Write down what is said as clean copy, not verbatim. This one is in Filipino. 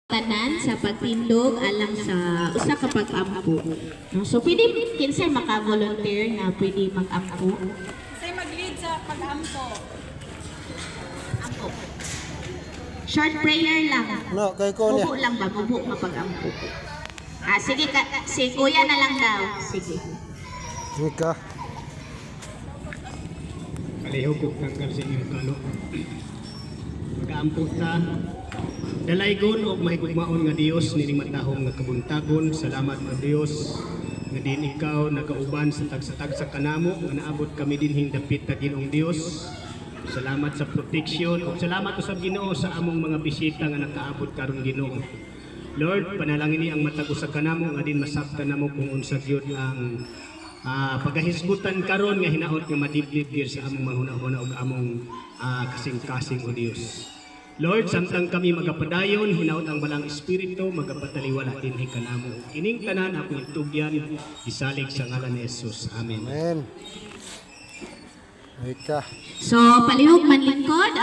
tanan sa pagtindog alang sa usa ka pag-ampo. No? So pwede kinsay maka-volunteer nga pwede mag-ampo. Say mag-lead sa pag-ampo. Ampo. Short prayer lang. No, kay ko niya. Bubo lang ba? Bubo mapag-ampo. Sige si kuya na lang daw. Sige. Ika. Palihog ko tanggal sa inyong kalo. Mag-aampot ta. Dalaygon o mahigugmaon nga Dios nining matahong nga kabuntagon. Salamat nga Dios nga din ikaw nagauban sa tagsa kanamo nga naabot kami dinhing dapit ta Ginoong Dios. Salamat sa protection o salamat usab Ginoo sa among mga bisita nga nakaabot karon Ginoo. Lord, panalangin ni ang matag usa kanamo nga din masabtan namo kung unsa gyud ang pagahisgutan karon nga hinaot nga madibdib gyud sa among mahuna-huna ug among kasing-kasing o Dios. Lord, samtang kami magapadayon, hinaot ang balang espiritu, magapataliwala din kanamo. Kining tanan akong itugyan, isalig sa ngalan ni Jesus. Amen. Amen. Ika. So palihog man lingkod